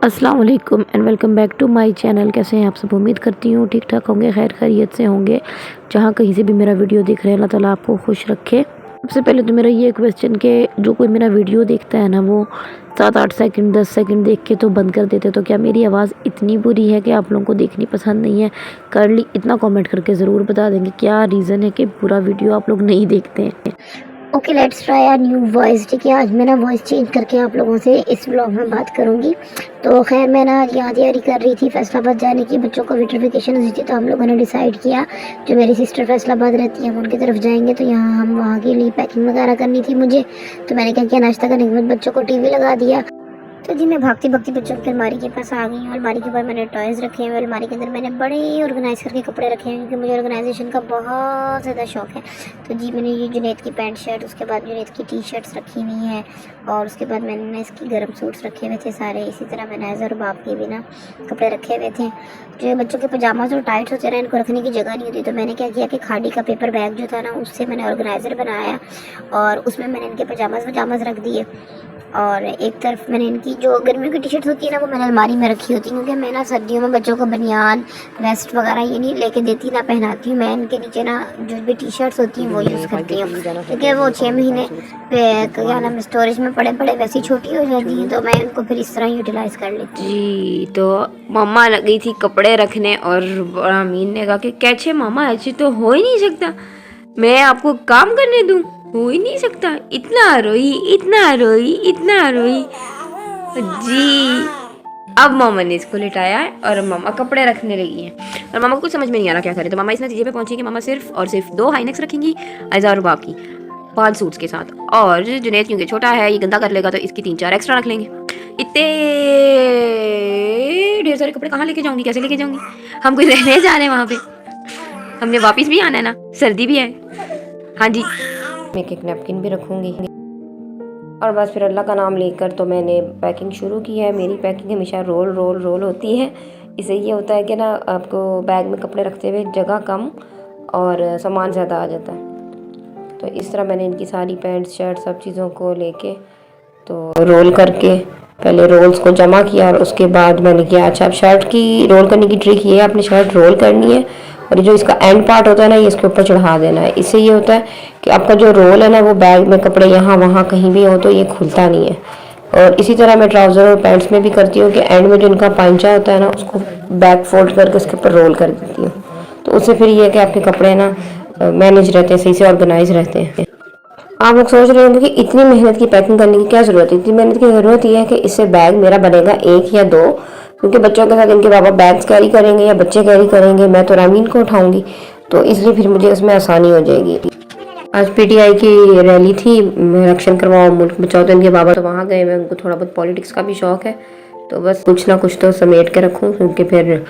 अस्सलाम वालेकुम and welcome back to my channel. कैसे हैं आप सब? उम्मीद करती हूँ ठीक ठाक होंगे, खैर खैरियत से होंगे। जहाँ कहीं से भी मेरा वीडियो देख रहे हैं, अल्लाह ताला आपको खुश रखे। सबसे पहले तो मेरा ये क्वेश्चन कि जो कोई मेरा वीडियो देखता है ना, वो 7-8 सेकंड 10 सेकंड देख के तो बंद कर देते। तो क्या मेरी आवाज़ इतनी बुरी है कि आप लोगों को देखनी पसंद नहीं है? काइंडली इतना कमेंट करके ज़रूर बता देंगे क्या रीज़न है कि पूरा वीडियो आप लोग नहीं देखते हैं। Okay, let's try a new voice. ठीक है, आज मैं ना वॉइस चेंज करके आप लोगों से इस ब्लॉग में बात करूंगी। तो खैर मैं ना आज यहाँ तैयारी कर रही थी फैसलाबाद जाने की, बच्चों को विंटरफिकेशन हुई थी। तो हम लोगों ने डिसाइड किया, जो मेरी सिस्टर फैसलाबाद रहती है हम उनकी तरफ जाएंगे। तो यहाँ हम वहाँ के लिए पैकिंग वगैरह करनी थी मुझे। तो मैंने क्या किया, नाश्ता करने के बाद बच्चों को टीवी लगा दिया। तो जी मैं भागती भागती बच्चों की अलमारी के पास आ गई हूँ। अलमारी के ऊपर मैंने टॉयज़ रखे हैं। अलमारी के अंदर मैंने बड़े ऑर्गेनाइज करके कपड़े रखे हैं, क्योंकि मुझे ऑर्गेनाइजेशन का बहुत ज़्यादा शौक है। तो जी मैंने ये जुनैद की पैंट शर्ट, उसके बाद जुनैद की टी शर्ट्स रखी हुई हैं, और उसके बाद मैंने ना इसकी गर्म सूट्स रखे हुए थे सारे। इसी तरह मैंने अज़हर और बाप के भी ना कपड़े रखे हुए थे। जो बच्चों के पजामा जो टाइट होते रहे, इनको रखने की जगह नहीं होती। तो मैंने क्या किया कि खादी का पेपर बैग जो था ना, उससे मैंने ऑर्गेनाइज़र बनाया और उसमें मैंने इनके पजामाज रख दिए। और एक तरफ मैंने इनकी जो गर्मियों की टी शर्ट्स होती है ना, वो मैंने अलमारी में रखी होती है, क्योंकि मैं ना सर्दियों में बच्चों को बनियान वेस्ट वगैरह ये नहीं लेके देती, ना पहनाती हूँ। मैं इनके नीचे ना जो भी टी शर्ट्स होती हैं वो यूज़ करती हूँ, क्योंकि वो 6 महीने क्या नाम स्टोरेज में पड़े पड़े वैसी छोटी हो जाती हैं। तो मैं इनको फिर इस तरह यूटिलाइज़ कर लेती हूँ। जी तो मम्मा लगी थी कपड़े रखने और अमीन ने कहा कि कैसे मामा, ऐसे तो हो ही नहीं सकता, मैं आपको काम करने दूं, हो ही नहीं सकता। इतना रोई इतना रोई इतना रोई। जी अब मामा ने इसको लिटाया है और मामा कपड़े रखने लगी हैं, और मामा को कुछ समझ में नहीं आ रहा क्या करे। तो मामा इस नतीजे पे पहुंची कि मामा सिर्फ और सिर्फ 2 हाईनेक्स रखेंगी अज़हर बाप की 5 सूट्स के साथ, और जुनैद क्योंकि छोटा है ये गंदा कर लेगा, तो इसकी 3-4 एक्स्ट्रा रख लेंगे। इतने ढेर सारे कपड़े कहाँ लेके जाऊंगी, कैसे लेके जाऊंगी? हम कोई रहने जा रहे हैं वहाँ पे, हमने वापस भी आना है ना, सर्दी भी है। हाँ जी, मैं एक नैपकिन भी रखूंगी। और बस फिर अल्लाह का नाम लेकर तो मैंने पैकिंग शुरू की है। मेरी पैकिंग हमेशा रोल रोल रोल होती है। इससे ये होता है कि ना आपको बैग में कपड़े रखते हुए जगह कम और सामान ज़्यादा आ जाता है। तो इस तरह मैंने इनकी सारी पैंट शर्ट सब चीज़ों को लेके तो रोल करके पहले रोल्स को जमा किया, और उसके बाद मैंने किया अच्छा अब शर्ट की रोल करने की ट्रिक ये है, आपने शर्ट रोल करनी है और जो इसका एंड पार्ट होता है ना, ये इसके ऊपर चढ़ा देना है। इससे ये होता है कि आपका जो रोल है ना, वो बैग में कपड़े यहाँ वहाँ कहीं भी हो तो ये खुलता नहीं है। और इसी तरह मैं ट्राउज़र और पैंट्स में भी करती हूँ कि एंड में जो इनका पांचा होता है ना, उसको बैक फोल्ड करके उसके ऊपर रोल कर देती हूँ। तो उससे फिर ये है कि आपके कपड़े ना मैनेज रहते हैं, सही से ऑर्गेनाइज रहते हैं। आप लोग सोच रहे होंगे कि इतनी मेहनत की पैकिंग करने की क्या ज़रूरत है? इतनी मेहनत की ज़रूरत यह है कि इससे बैग मेरा बनेगा 1 या 2, क्योंकि बच्चों के साथ इनके बाबा बैग्स कैरी करेंगे या बच्चे कैरी करेंगे, मैं तो रामीन को उठाऊंगी, तो इसलिए फिर मुझे उसमें आसानी हो जाएगी। आज पीटीआई की रैली थी, इलेक्शन करवाओ मुल्क बचाओ, तो इनके बाबा तो वहाँ गए हुए, उनको थोड़ा बहुत पॉलिटिक्स का भी शौक है। तो बस कुछ ना कुछ तो समेट के रखूँ, क्योंकि फिर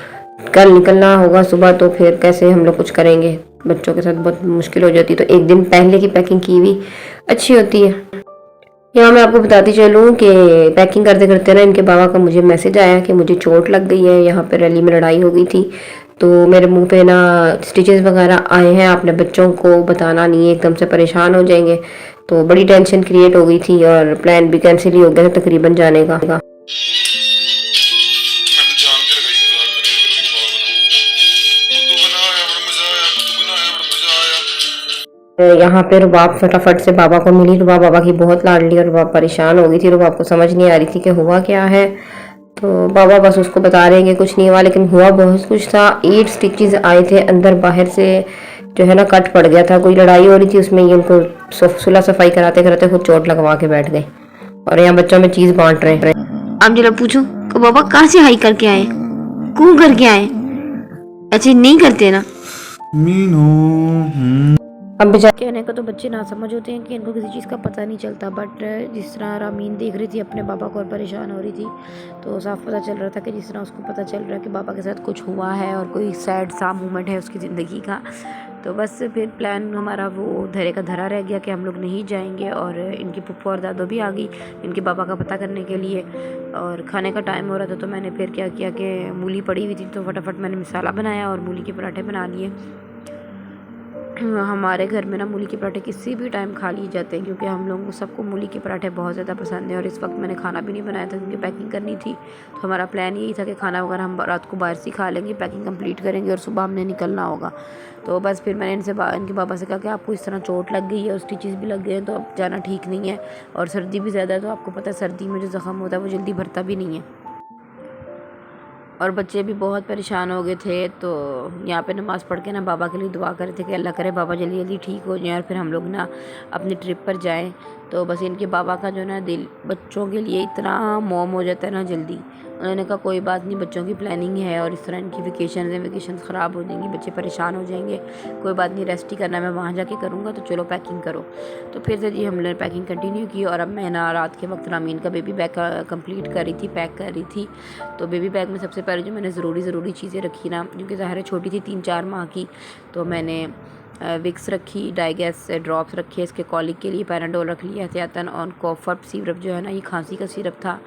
कल निकलना होगा सुबह, तो फिर कैसे हम लोग कुछ करेंगे, बच्चों के साथ बहुत मुश्किल हो जाती है। तो एक दिन पहले की पैकिंग की हुई अच्छी होती है। यहाँ मैं आपको बताती चलूँ कि पैकिंग करते करते ना इनके बाबा का मुझे मैसेज आया कि मुझे चोट लग गई है, यहाँ पे रैली में लड़ाई हो गई थी, तो मेरे मुंह पे ना स्टिचेस वगैरह आए हैं, आपने बच्चों को बताना नहीं है, एकदम से परेशान हो जाएंगे। तो बड़ी टेंशन क्रिएट हो गई थी और प्लान भी कैंसिल ही हो गया था तकरीबन जाने का। यहाँ पे रुबाब फटाफट से बाबा को मिली। रुबाब बाबा की बहुत लाडली और रुबाब परेशान हो गई थी। रुबाब को समझ नहीं आ रही थी कि हुआ क्या है। तो बाबा बस उसको बता रहे हैं कि कुछ नहीं हुआ, लेकिन हुआ बहुत कुछ था। 8 स्टिचेस आए थे अंदर बाहर से, जो है ना कट पड़ गया था। कोई लड़ाई हो रही थी उसमें, ये उनको सुलह सफाई कराते कराते खुद चोट लगवा के बैठ गए, और यहाँ बच्चों में चीज बांट रहे हैं। अब जरा पूछो कि बाबा कहाँ से हाई करके आए, क्यों करके आए? ऐसे नहीं करते ना। अब बेचारे कहने को तो बच्चे ना समझ होते हैं कि इनको किसी चीज़ का पता नहीं चलता, बट जिस तरह रामीन देख रही थी अपने बाबा को और परेशान हो रही थी, तो साफ पता चल रहा था कि जिस तरह उसको पता चल रहा है कि बाबा के साथ कुछ हुआ है और कोई सैड सा मोमेंट है उसकी ज़िंदगी का। तो बस फिर प्लान हमारा वो धरे का धरा रह गया कि हम लोग नहीं जाएंगे। और इनकी पुप्पो और दादो भी आ गई इनके बाबा का पता करने के लिए, और खाने का टाइम हो रहा था। तो मैंने फिर क्या किया कि मूली पड़ी हुई थी, तो फटाफट मैंने मसाला बनाया और मूली के पराठे बना लिए। हमारे घर में ना मूली के पराठे किसी भी टाइम खा लिए जाते हैं, क्योंकि हम लोगों को सबको मूली के पराठे बहुत ज़्यादा पसंद है। और इस वक्त मैंने खाना भी नहीं बनाया था क्योंकि पैकिंग करनी थी। तो हमारा प्लान यही था कि खाना वगैरह हम रात को बाहर से खा लेंगे, पैकिंग कंप्लीट करेंगे और सुबह हमने निकलना होगा। तो बस फिर मैंने इनके पापा से कहा कि आपको इस तरह चोट लग गई है और स्टिचेस भी लग गए हैं, तो अब जाना ठीक नहीं है। और सर्दी भी ज़्यादा है, तो आपको पता है सर्दी में जो ज़ख़म होता है वो जल्दी भरता भी नहीं है। और बच्चे भी बहुत परेशान हो गए थे। तो यहाँ पे नमाज़ पढ़ के ना बाबा के लिए दुआ कर रहे थे कि अल्लाह करे बाबा जल्दी जल्दी ठीक हो जाएं और फिर हम लोग ना अपनी ट्रिप पर जाएं। तो बस इनके बाबा का जो ना दिल बच्चों के लिए इतना मोम हो जाता है ना जल्दी। उन्होंने कहा कोई बात नहीं, बच्चों की प्लानिंग है और इस तरह इनकी वेकेशन ख़राब हो जाएंगी, बच्चे परेशान हो जाएंगे, कोई बात नहीं, रेस्ट ही करना, मैं वहाँ जाके करूँगा, तो चलो पैकिंग करो। तो फिर से जी हमने पैकिंग कंटिन्यू की। और अब मैं ना रात के वक्त रामीन का बेबी बैग कंप्लीट कर रही थी, पैक कर रही थी। तो बेबी बैग में सबसे पहले जो मैंने ज़रूरी चीज़ें रखी ना, क्योंकि ज़ाहिर है छोटी थी 3-4 माह की, तो मैंने विक्स रखी, डाइगैस ड्रॉप्स रखे इसके कॉलिक के लिए, पैराडोल रख लिया एहतियातन, और कॉफर सिरप जो है ना ये खांसी का सिरप था,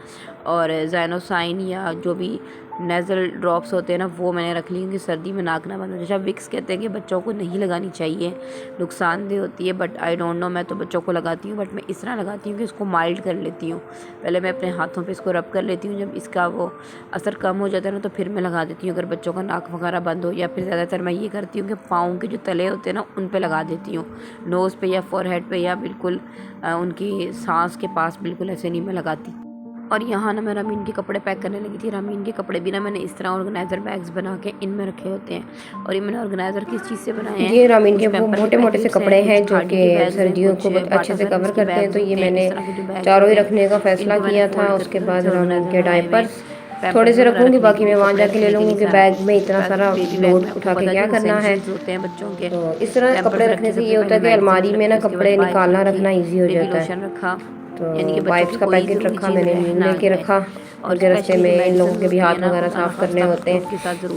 और ज़ाइनोसाइन या जो भी नेज़ल ड्रॉप्स होते हैं ना वो मैंने रख ली, क्योंकि सर्दी में नाक ना बंद हो। जैसा विक्स कहते हैं कि बच्चों को नहीं लगानी चाहिए, नुकसानदेह होती है, बट आई डोंट नो, मैं तो बच्चों को लगाती हूँ, बट मैं इस तरह लगाती हूँ कि इसको माइल्ड कर लेती हूँ। पहले मैं अपने हाथों पे इसको रब कर लेती हूँ, जब इसका वो असर कम हो जाता है ना तो फिर मैं लगा देती हूँ, अगर बच्चों का नाक वगैरह बंद हो। या फिर ज़्यादातर मैं ये करती हूँ कि पाँव के जो तले होते हैं ना उन पर लगा देती हूँ, नोज़ पे या फोरहेड पे, या बिल्कुल उनकी सांस के पास बिल्कुल ऐसे नहीं मैं लगाती। और यहाँ ना मैं रामीन के कपड़े पैक करने लगी थी। रामीन के कपड़े भी ना मैंने इस तरह ऑर्गेनाइज़र बैग्स बना के इनमें रखे होते हैं। और ये मैंने ऑर्गेनाइज़र किस चीज़ से बनाए हैं, ये रामीन के वो मोटे मोटे से कपड़े हैं जो कि सर्दियों को बहुत अच्छे से कवर करते हैं। तो ये मैंने चारों ही रखने का फैसला किया था। उसके बाद रामीन के डायपर्स थोड़े से रखूँगी, बाकी मैं वहाँ जाके ले लूँगी कि बैग में इतना सारा लोड उठा के क्या करना है। तो इस तरह कपड़े रखने से ये होता है कि अलमारी में ना कपड़े निकालना रखना ईजी हो जाता है। तो वाइप्स का पैकेट रखा मैंने, नीम लेके रखा, और रास्ते में इन लोगों के भी हाथ वगैरह साफ़ करने होते हैं।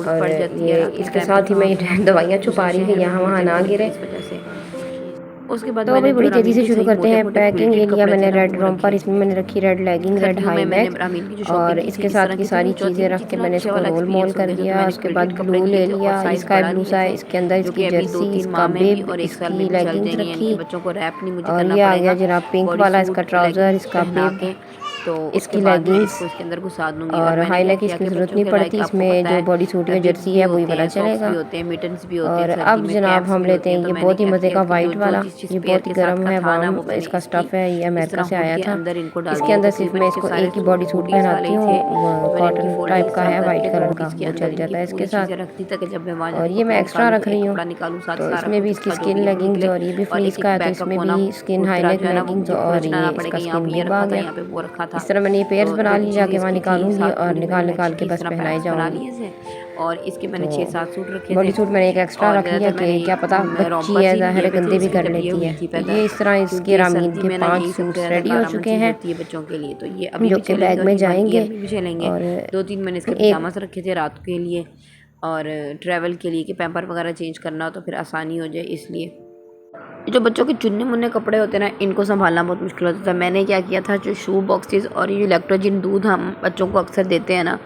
और ये इसके साथ ही मैं ये दवाइयाँ छुपा रही थी यहाँ वहाँ ना गिरे। उसके बाद तो अभी बड़ी तेज़ी से शुरू करते हैं पैकिंग। ये लिया मैंने रेड रोम्पर, इसमें मैंने रखी red legging, red high neck, और इसके साथ की सारी चीज़ें रख के मैंने इसको रोल मोल कर दिया। उसके बाद ग्लू ले लिया, स्काई ब्लू सा है, इसके अंदर इसकी जर्सी, इसका बिब, इसकी लेगिंग्स रखी, और ये आ गया जरा पिंक वाला इसका ट्राउज़र, इसका बिब, तो इसकी लेगिंग्स, इसके अंदर घुसा दूंगी। और हाई नेक इसकी ज़रूरत नहीं पड़ती, इसमें जो बॉडी सूट या जर्सी है वही वाला चलेगा। और अब जनाब हम लेते हैं ये बहुत ही मज़े का वाइट वाला, ये बहुत ही गर्म है, वार्म इसका स्टफ़ है, ये अमेरिका से आया था। इसके अंदर सिर्फ मैं इसको एक ही बॉडी सूट पहनाती हूँ, कॉटन टाइप का है, वाइट कलर का, वो चल जाता है इसके साथ। और ये मैं एक्स्ट्रा रख रही हूँ, तो इसमें भी इसकी स्किन लेगिंग्स, और ये भी फ्लीस का है, तो इसमें भी स्किन हाई नेक लेगिंग्स, और ये इसका स्किन बिब आ गया। इस तरह मैंने ये पेयर्स बना ली, जाके वहाँ निकालूंगी और निकाल के बस पहनाई जाऊंगी। और इसके मैंने 6-7 सूट रखे, बॉडी सूट मैंने एक एक्स्ट्रा रख लिया कि क्या पता बच्ची है, ज़ाहिर है गंदे भी कर लेती है। ये इस तरह इसके रामीन के 5 सूट रेडी हो चुके हैं बच्चों के लिए, तो ये अभी जो कि बैग में जाएंगे। और 2-3 मैंने इसके पजामास रखे थे रात के लिए और ट्रैवल के लिए, कि पैम्पर वगैरह चेंज करना हो तो फिर आसानी हो जाए, इसलिए। जो बच्चों के चुन्ने मुन्ने कपड़े होते हैं ना, इनको संभालना बहुत मुश्किल होता था। मैंने क्या किया था, जो शू बॉक्सेस और ये इलेक्ट्रोजिन दूध हम बच्चों को अक्सर देते हैं ना,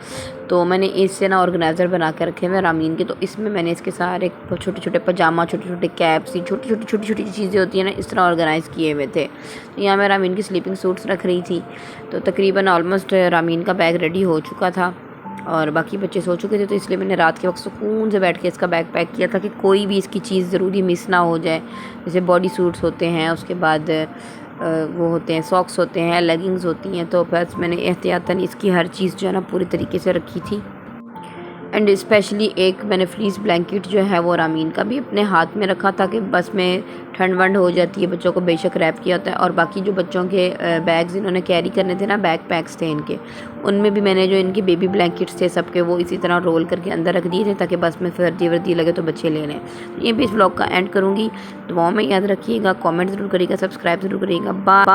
तो मैंने इससे ना ऑर्गेनाइज़र बना के रखे हुए रामीन के। तो इसमें मैंने इसके सारे छोटे छोटे पजामा, छोटे छोटे कैप्स, छोटी छोटी चीज़ें होती हैं ना, इस तरह ऑर्गेनाइज़ किए हुए थे। तो यहाँ मैं रामीन की स्लीपिंग सूट्स रख रही थी। तो तकरीबन ऑलमोस्ट रामीन का बैग रेडी हो चुका था और बाकी बच्चे सो चुके थे, तो इसलिए मैंने रात के वक्त सुकून से बैठ के इसका बैग पैक किया था कि कोई भी इसकी चीज़ ज़रूरी मिस ना हो जाए। जैसे बॉडी सूट्स होते हैं, उसके बाद वो होते हैं सॉक्स होते हैं, लेगिंग्स होती हैं, तो बस मैंने एहतियातन इसकी हर चीज़ जो है ना पूरी तरीके से रखी थी। एंड स्पेशली एक मैंने फ्लीस ब्लैंकेट जो है वो रामीन का भी अपने हाथ में रखा था कि बस में ठंड वंड हो जाती है, बच्चों को बेशक रैप किया होता है। और बाकी जो बच्चों के बैग्स इन्होंने कैरी करने थे ना, बैक पैक्स थे इनके, उनमें भी मैंने जो इनके बेबी ब्लैंकेट्स थे सबके, वो इसी तरह रोल करके अंदर रख दिए थे ताकि बस में सर्दी वर्दी लगे तो बच्चे ले लें। तो ये भी इस व्लॉग का एंड करूँगी। दुआओं में याद रखिएगा, कॉमेंट ज़रूर करिएगा, सब्सक्राइब ज़रूर करिएगा। बाय।